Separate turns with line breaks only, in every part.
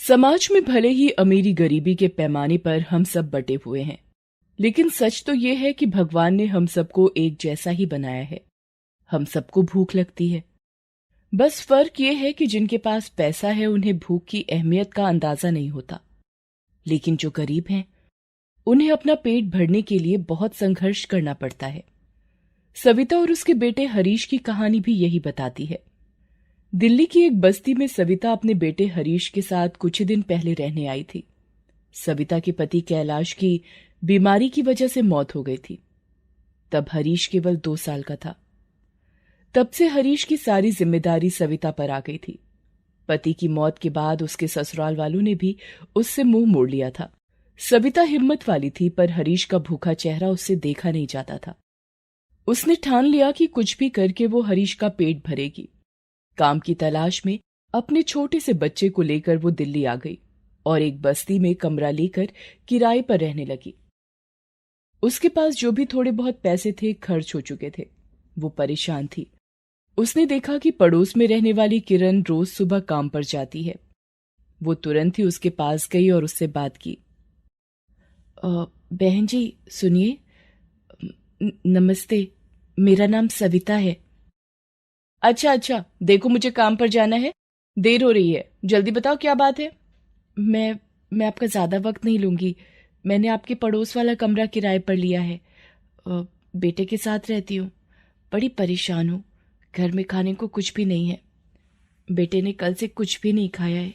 समाज में भले ही अमीरी गरीबी के पैमाने पर हम सब बटे हुए हैं, लेकिन सच तो ये है कि भगवान ने हम सबको एक जैसा ही बनाया है। हम सबको भूख लगती है। बस फर्क ये है कि जिनके पास पैसा है उन्हें भूख की अहमियत का अंदाजा नहीं होता, लेकिन जो गरीब हैं उन्हें अपना पेट भरने के लिए बहुत संघर्ष करना पड़ता है। सविता और उसके बेटे हरीश की कहानी भी यही बताती है। दिल्ली की एक बस्ती में सविता अपने बेटे हरीश के साथ कुछ ही दिन पहले रहने आई थी। सविता के पति कैलाश की बीमारी की वजह से मौत हो गई थी। तब हरीश केवल 2 साल का था। तब से हरीश की सारी जिम्मेदारी सविता पर आ गई थी। पति की मौत के बाद उसके ससुराल वालों ने भी उससे मुंह मोड़ लिया था। सविता हिम्मत वाली थी, पर हरीश का भूखा चेहरा उससे देखा नहीं जाता था। उसने ठान लिया कि कुछ भी करके वो हरीश का पेट भरेगी। काम की तलाश में अपने छोटे से बच्चे को लेकर वो दिल्ली आ गई और एक बस्ती में कमरा लेकर किराए पर रहने लगी। उसके पास जो भी थोड़े बहुत पैसे थे खर्च हो चुके थे। वो परेशान थी। उसने देखा कि पड़ोस में रहने वाली किरण रोज सुबह काम पर जाती है। वो तुरंत ही उसके पास गई और उससे बात की। बहन जी सुनिए, नमस्ते, मेरा नाम सविता है। अच्छा, देखो मुझे काम पर जाना है, देर हो रही है, जल्दी बताओ क्या बात है। मैं आपका ज्यादा वक्त नहीं लूंगी। मैंने आपके पड़ोस वाला कमरा किराए पर लिया है। बेटे के साथ रहती हूँ। बड़ी परेशान हूँ। घर में खाने को कुछ भी नहीं है। बेटे ने कल से कुछ भी नहीं खाया है।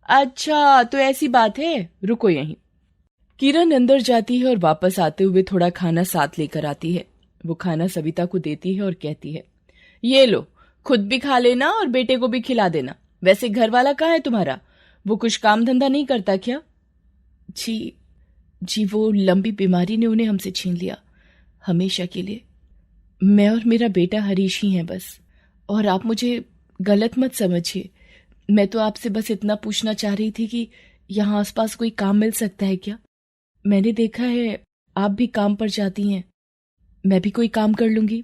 अच्छा, तो ऐसी बात है, रुको यहीं। किरण अंदर जाती है और वापस आते हुए थोड़ा खाना साथ लेकर आती है। वो खाना सविता को देती है और कहती है, ये लो, खुद भी खा लेना और बेटे को भी खिला देना। वैसे घर वाला कहाँ है तुम्हारा? वो कुछ काम धंधा नहीं करता क्या? जी, वो लंबी बीमारी ने उन्हें हमसे छीन लिया, हमेशा के लिए। मैं और मेरा बेटा हरीश ही हैं बस। और आप मुझे गलत मत समझिए। मैं तो आपसे बस इतना पूछना चाह रही थी कि यहाँ आसपास कोई काम मिल सकता है क्या? मैंने देखा है आप भी काम पर जाती हैं। मैं भी कोई काम कर लूंगी।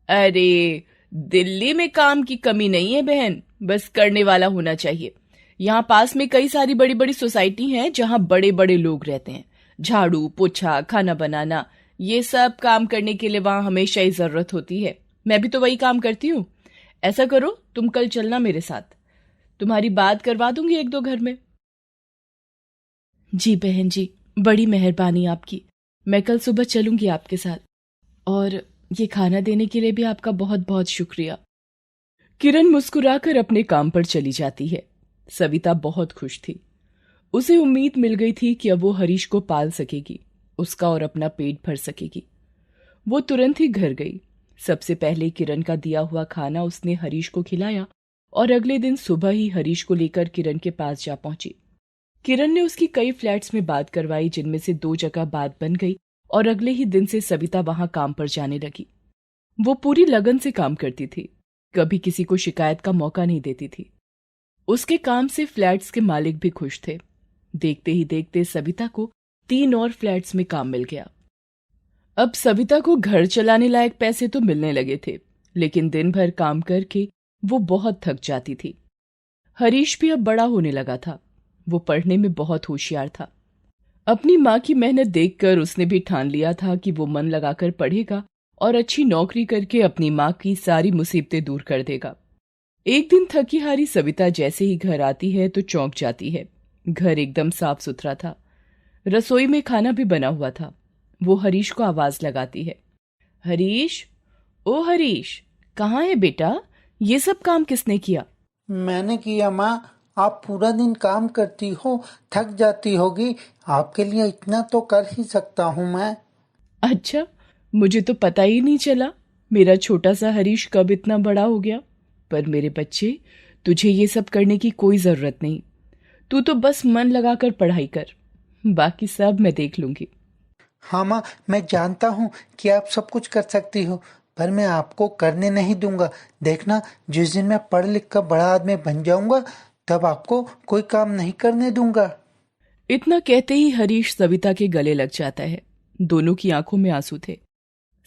अरे, दिल्ली में काम की कमी नहीं है बहन, बस करने वाला होना चाहिए। यहाँ पास में कई सारी बड़ी बड़ी सोसाइटी हैं जहाँ बड़े बड़े लोग रहते हैं। झाड़ू पोछा, खाना बनाना, ये सब काम करने के लिए वहां हमेशा ही जरूरत होती है। मैं भी तो वही काम करती हूँ। ऐसा करो, तुम कल चलना मेरे साथ, तुम्हारी बात करवा दूंगी 1-2 घर में। जी बहन जी, बड़ी मेहरबानी आपकी। मैं कल सुबह चलूंगी आपके साथ। और ये खाना देने के लिए भी आपका बहुत बहुत शुक्रिया। किरण मुस्कुराकर अपने काम पर चली जाती है। सविता बहुत खुश थी। उसे उम्मीद मिल गई थी कि अब वो हरीश को पाल सकेगी, उसका और अपना पेट भर सकेगी। वो तुरंत ही घर गई। सबसे पहले किरण का दिया हुआ खाना उसने हरीश को खिलाया और अगले दिन सुबह ही हरीश को लेकर किरण के पास जा पहुंची। किरण ने उसकी कई फ्लैट्स में बात करवाई, जिनमें से 2 जगह बात बन गई और अगले ही दिन से सविता वहां काम पर जाने लगी। वो पूरी लगन से काम करती थी, कभी किसी को शिकायत का मौका नहीं देती थी। उसके काम से फ्लैट्स के मालिक भी खुश थे। देखते ही देखते सविता को 3 और फ्लैट्स में काम मिल गया। अब सविता को घर चलाने लायक पैसे तो मिलने लगे थे, लेकिन दिन भर काम करके वो बहुत थक जाती थी। हरीश भी अब बड़ा होने लगा था। वो पढ़ने में बहुत होशियार था। अपनी माँ की मेहनत देखकर उसने भी ठान लिया था कि वो मन लगाकर पढ़ेगा और अच्छी नौकरी करके अपनी माँ की सारी मुसीबतें दूर कर देगा। एक दिन थकी हारी सविता जैसे ही घर आती है तो चौंक जाती है। घर एकदम साफ सुथरा था। रसोई में खाना भी बना हुआ था। वो हरीश को आवाज लगाती है, हरीश, ओ हरीश, कहाँ है बेटा? ये सब काम किसने किया?
मैंने किया माँ। आप पूरा दिन काम करती हो, थक जाती होगी। आपके लिए इतना तो कर ही सकता हूँ मैं।
अच्छा, मुझे तो पता ही नहीं चला। मेरा छोटा सा हरीश कब इतना बड़ा हो गया। पर मेरे बच्चे, तुझे ये सब करने की कोई जरूरत नहीं। तू तो बस मन लगाकर पढ़ाई कर, बाकी सब मैं देख लूंगी।
हाँ माँ, मैं जानता हूँ कि आप सब कुछ कर सकती हो, पर मैं आपको करने नहीं दूंगा। देखना, जिस दिन मैं पढ़ लिख कर बड़ा आदमी बन जाऊंगा, तब आपको कोई काम नहीं करने दूंगा।
इतना कहते ही हरीश सविता के गले लग जाता है। दोनों की आंखों में आंसू थे।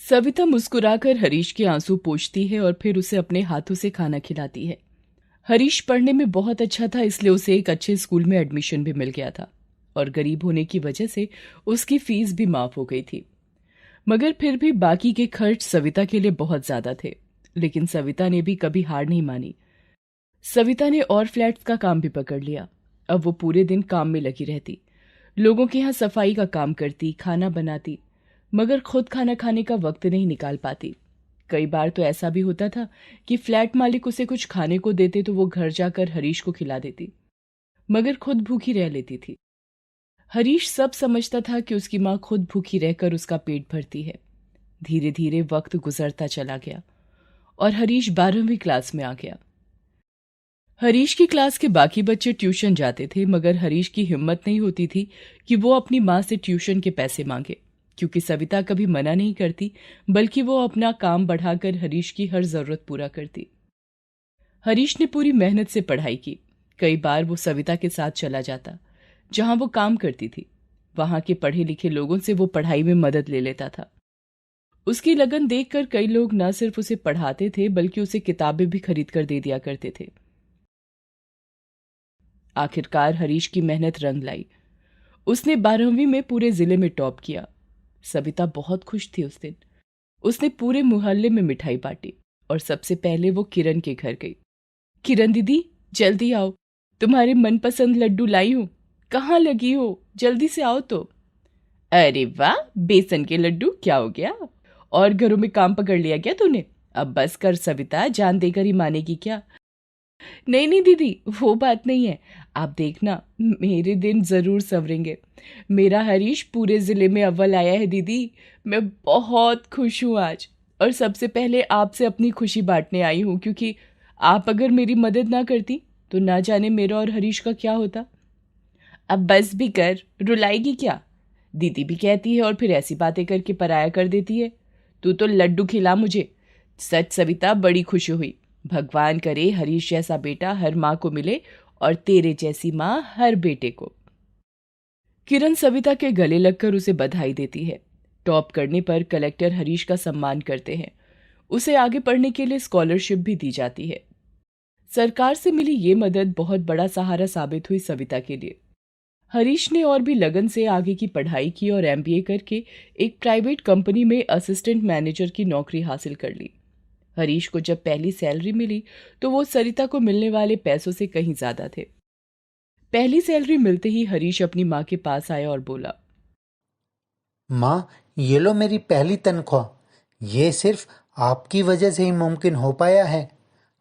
सविता मुस्कुराकर हरीश के आंसू पोंछती है और फिर उसे अपने हाथों से खाना खिलाती है। हरीश पढ़ने में बहुत अच्छा था, इसलिए उसे एक अच्छे स्कूल में एडमिशन भी मिल गया था और गरीब होने की वजह से उसकी फीस भी माफ हो गई थी। मगर फिर भी बाकी के खर्च सविता के लिए बहुत ज्यादा थे। लेकिन सविता ने भी कभी हार नहीं मानी। सविता ने और फ्लैट्स का काम भी पकड़ लिया। अब वो पूरे दिन काम में लगी रहती, लोगों के यहाँ सफाई का काम करती, खाना बनाती, मगर खुद खाना खाने का वक्त नहीं निकाल पाती। कई बार तो ऐसा भी होता था कि फ्लैट मालिक उसे कुछ खाने को देते तो वो घर जाकर हरीश को खिला देती, मगर खुद भूखी रह लेती थी। हरीश सब समझता था कि उसकी माँ खुद भूखी रहकर उसका पेट भरती है। धीरे धीरे वक्त गुजरता चला गया और हरीश 12वीं क्लास में आ गया। हरीश की क्लास के बाकी बच्चे ट्यूशन जाते थे, मगर हरीश की हिम्मत नहीं होती थी कि वो अपनी माँ से ट्यूशन के पैसे मांगे, क्योंकि सविता कभी मना नहीं करती, बल्कि वो अपना काम बढ़ाकर हरीश की हर जरूरत पूरा करती। हरीश ने पूरी मेहनत से पढ़ाई की। कई बार वो सविता के साथ चला जाता जहां वो काम करती थी। वहां के पढ़े लिखे लोगों से वो पढ़ाई में मदद ले लेता था। उसकी लगन देखकर कई लोग न सिर्फ उसे पढ़ाते थे, बल्कि उसे किताबें भी खरीद कर दे दिया करते थे। आखिरकार हरीश की मेहनत रंग लाई। उसने 12वीं में पूरे जिले में टॉप किया। सविता बहुत खुश थी उस दिन। उसने पूरे मोहल्ले में मिठाई बांटी और सबसे पहले वो किरण के घर गई। किरण दीदी, जल्दी आओ, तुम्हारे मनपसंद लड्डू लाई हूं। कहाँ लगी हो, जल्दी से आओ तो। अरे वाह, बेसन के लड्डू, क्या हो गया? और घरों में काम पकड़ लिया क्या तूने? अब बस कर सविता, जान देकर ही मानेगी क्या? नहीं नहीं दीदी, वो बात नहीं है। आप देखना, मेरे दिन जरूर संवरेंगे। मेरा हरीश पूरे जिले में अव्वल आया है दीदी। मैं बहुत खुश हूं आज, और सबसे पहले आपसे अपनी खुशी बांटने आई हूं, क्योंकि आप अगर मेरी मदद ना करती तो ना जाने मेरा और हरीश का क्या होता। अब बस भी कर, रुलाएगी क्या? दीदी भी कहती है और फिर ऐसी बातें करके पराया कर देती है। तू तो लड्डू खिला मुझे। सच सविता, बड़ी खुशी हुई। भगवान करे हरीश जैसा बेटा हर माँ को मिले और तेरे जैसी माँ हर बेटे को। किरण सविता के गले लगकर उसे बधाई देती है। टॉप करने पर कलेक्टर हरीश का सम्मान करते हैं। उसे आगे पढ़ने के लिए स्कॉलरशिप भी दी जाती है। सरकार से मिली ये मदद बहुत बड़ा सहारा साबित हुई सविता के लिए। हरीश ने और भी लगन से आगे की पढ़ाई की और एमबीए करके एक प्राइवेट कंपनी में असिस्टेंट मैनेजर की नौकरी हासिल कर ली। हरीश को जब पहली सैलरी मिली तो वो सरिता को मिलने वाले पैसों से कहीं ज्यादा थे। पहली सैलरी मिलते ही हरीश अपनी माँ के पास आया और बोला,
माँ, ये लो मेरी पहली तनख्वाह। ये सिर्फ आपकी वजह से ही मुमकिन हो पाया है।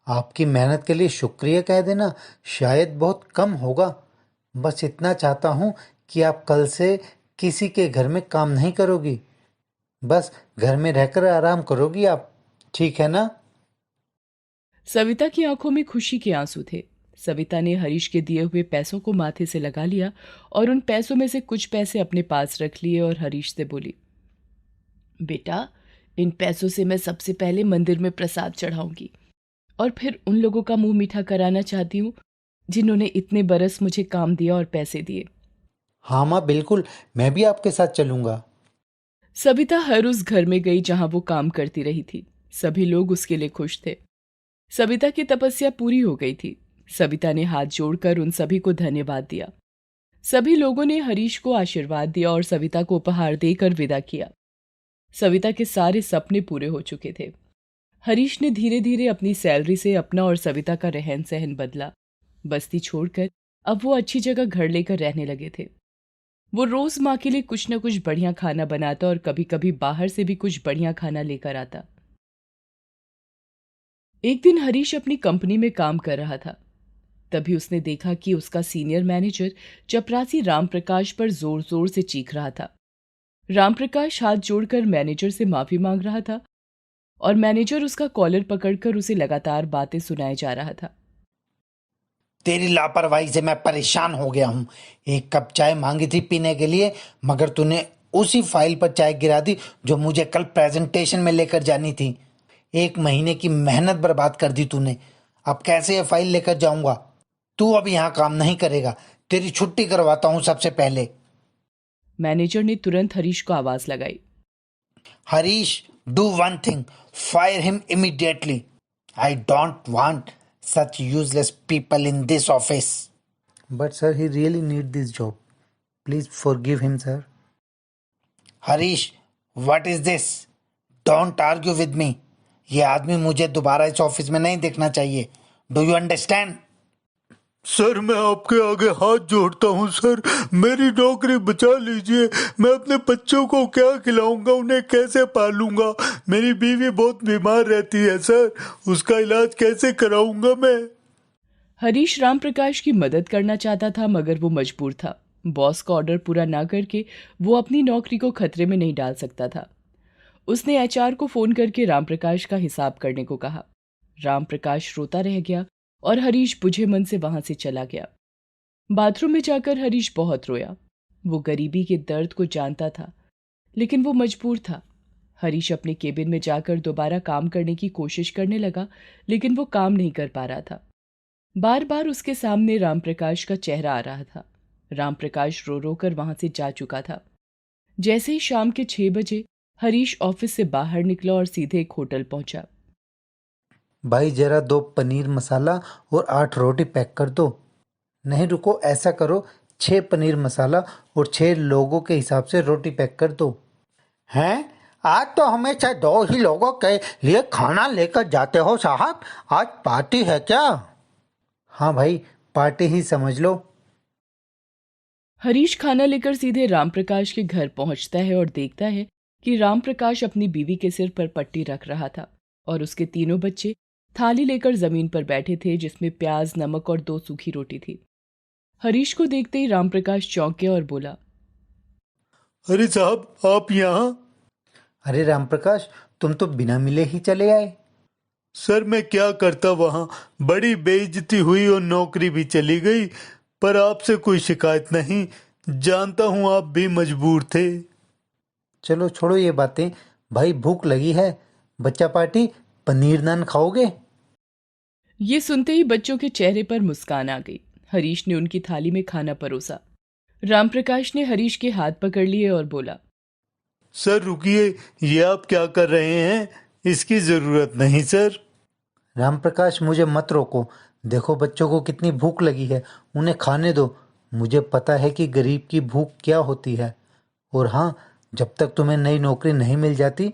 आपकी मेहनत के लिए शुक्रिया कह देना शायद बहुत कम होगा। बस इतना चाहता हूँ कि आप कल से किसी के घर में काम नहीं करोगी। बस घर में रहकर आराम करोगी आप, ठीक है ना?
सविता की आंखों में खुशी के आंसू थे। सविता ने हरीश के दिए हुए पैसों को माथे से लगा लिया और उन पैसों में से कुछ पैसे अपने पास रख लिए और हरीश से बोली, बेटा, इन पैसों से मैं सबसे पहले मंदिर में प्रसाद चढ़ाऊंगी और फिर उन लोगों का मुंह मीठा कराना चाहती हूँ जिन्होंने इतने बरस मुझे काम दिया और पैसे दिए।
हाँ माँ, बिल्कुल, मैं भी आपके साथ चलूंगा।
सविता हर उस घर में गई जहां वो काम करती रही थी। सभी लोग उसके लिए खुश थे। सविता की तपस्या पूरी हो गई थी। सविता ने हाथ जोड़कर उन सभी को धन्यवाद दिया। सभी लोगों ने हरीश को आशीर्वाद दिया और सविता को उपहार देकर विदा किया। सविता के सारे सपने पूरे हो चुके थे। हरीश ने धीरे धीरे अपनी सैलरी से अपना और सविता का रहन सहन बदला। बस्ती छोड़कर अब वो अच्छी जगह घर लेकर रहने लगे थे। वो रोज माँ के लिए कुछ न कुछ बढ़िया खाना बनाता और कभी कभी बाहर से भी कुछ बढ़िया खाना लेकर आता। एक दिन हरीश अपनी कंपनी में काम कर रहा था। तभी उसने देखा कि उसका सीनियर मैनेजर चपरासी रामप्रकाश पर जोर जोर से चीख रहा था। रामप्रकाश हाथ जोड़कर मैनेजर से माफी मांग रहा था और मैनेजर उसका कॉलर पकड़कर उसे लगातार बातें सुनाए जा रहा था।
तेरी लापरवाही से मैं परेशान हो गया हूँ। एक कप चाय मांगी थी पीने के लिए, मगर तूने उसी फाइल पर चाय गिरा दी जो मुझे कल प्रेजेंटेशन में लेकर जानी थी। 1 महीने की मेहनत बर्बाद कर दी तूने। अब कैसे ये फाइल लेकर जाऊंगा? तू अब यहाँ काम नहीं करेगा। तेरी छुट्टी करवाता हूँ सबसे पहले।
मैनेजर ने तुरंत हरीश को आवाज लगाई।
Harish, do one thing, fire him immediately. I don't want
such useless people in this office.
But sir, he really need this job. Please forgive him, sir.
Harish, what is this? Don't argue with me. ये आदमी मुझे दोबारा इस office में नहीं देखना चाहिए. Do you understand?
Sir मैं आपके आगे हाथ जोड़ता हूँ सर, मेरी नौकरी बचा लीजिए. मैं अपने बच्चों को क्या खिलाऊंगा, उन्हें कैसे पालूंगा. मेरी बीवी बहुत बीमार रहती है सर, उसका इलाज कैसे कराऊंगा मैं.
हरीश राम प्रकाश की मदद करना चाहता था मगर वो मजबूर था. बॉस का ऑर्डर पूरा ना करके वो अपनी नौकरी को खतरे में नहीं डाल सकता था. उसने एचआर को फोन करके राम प्रकाश का हिसाब करने को कहा. राम प्रकाश रोता रह गया और हरीश बुझे मन से वहां से चला गया. बाथरूम में जाकर हरीश बहुत रोया. वो गरीबी के दर्द को जानता था लेकिन वो मजबूर था. हरीश अपने केबिन में जाकर दोबारा काम करने की कोशिश करने लगा लेकिन वो काम नहीं कर पा रहा था. बार बार उसके सामने राम प्रकाश का चेहरा आ रहा था. राम प्रकाश रो रो कर वहां से जा चुका था. जैसे ही शाम के 6 बजे हरीश ऑफिस से बाहर निकला और सीधे एक होटल पहुंचा.
भाई जरा 2 पनीर मसाला और 8 रोटी पैक कर दो. नहीं रुको, ऐसा करो 6 पनीर मसाला और 6 लोगों के हिसाब से रोटी पैक कर दो.
हैं? आज तो हमेशा 2 ही लोगों के लिए खाना लेकर जाते हो साहब. आज पार्टी है क्या?
हाँ भाई, पार्टी ही समझ लो.
हरीश खाना लेकर सीधे राम प्रकाश के घर पहुंचता है और देखता है कि राम प्रकाश अपनी बीवी के सिर पर पट्टी रख रहा था और उसके तीनों बच्चे थाली लेकर जमीन पर बैठे थे जिसमें प्याज, नमक और 2 सूखी रोटी थी. हरीश को देखते ही राम प्रकाश चौंक गया और बोला,
अरे साहब आप यहाँ.
अरे राम प्रकाश, तुम तो बिना मिले ही चले आए.
सर मैं क्या करता वहाँ, बड़ी बेइज्जती हुई और नौकरी भी चली गई. पर आपसे कोई शिकायत नहीं, जानता हूँ आप भी मजबूर थे.
चलो छोड़ो ये बातें. भाई भूख लगी है, बच्चा पार्टी पनीर नान खाओगे?
ये सुनते ही बच्चों के चेहरे पर मुस्कान आ गई. हरीश ने उनकी थाली में खाना परोसा. राम प्रकाश ने हरीश के हाथ पकड़ लिए और बोला,
सर रुकिए, ये आप क्या कर रहे हैं, इसकी जरूरत नहीं सर.
राम प्रकाश मुझे मत रोको. देखो बच्चों को कितनी भूख लगी है, उन्हें खाने दो. मुझे पता है कि गरीब की भूख क्या होती है. और हाँ, जब तक तुम्हें नई नौकरी नहीं मिल जाती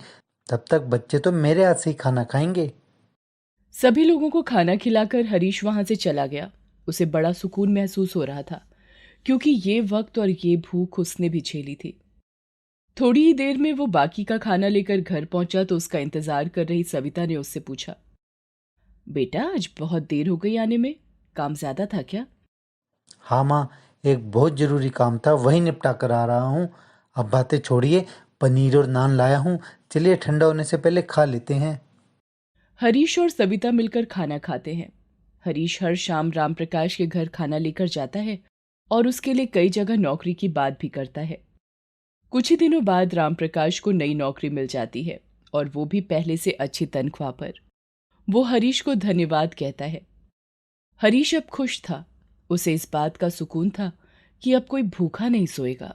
तब तक बच्चे तो मेरे हाथ से ही खाना खाएंगे.
सभी लोगों को खाना खिलाकर हरीश वहां से चला गया. उसे बड़ा सुकून महसूस हो रहा था क्योंकि ये वक्त और ये भूख उसने भी झेली थी. थोड़ी ही देर में वो बाकी का खाना लेकर घर पहुंचा तो उसका इंतजार कर रही सविता ने उससे पूछा, बेटा आज बहुत देर हो गई आने में, काम ज्यादा था क्या?
हाँ माँ, एक बहुत जरूरी काम था, वही निपटा कर आ रहा हूँ. अब बातें छोड़िए, पनीर और नान लाया हूँ, चलिए ठंडा होने से पहले खा लेते हैं.
हरीश और सविता मिलकर खाना खाते हैं. हरीश हर शाम राम प्रकाश के घर खाना लेकर जाता है और उसके लिए कई जगह नौकरी की बात भी करता है. कुछ ही दिनों बाद राम प्रकाश को नई नौकरी मिल जाती है और वो भी पहले से अच्छी तनख्वाह पर. वो हरीश को धन्यवाद कहता है. हरीश अब खुश था. उसे इस बात का सुकून था कि अब कोई भूखा नहीं सोएगा.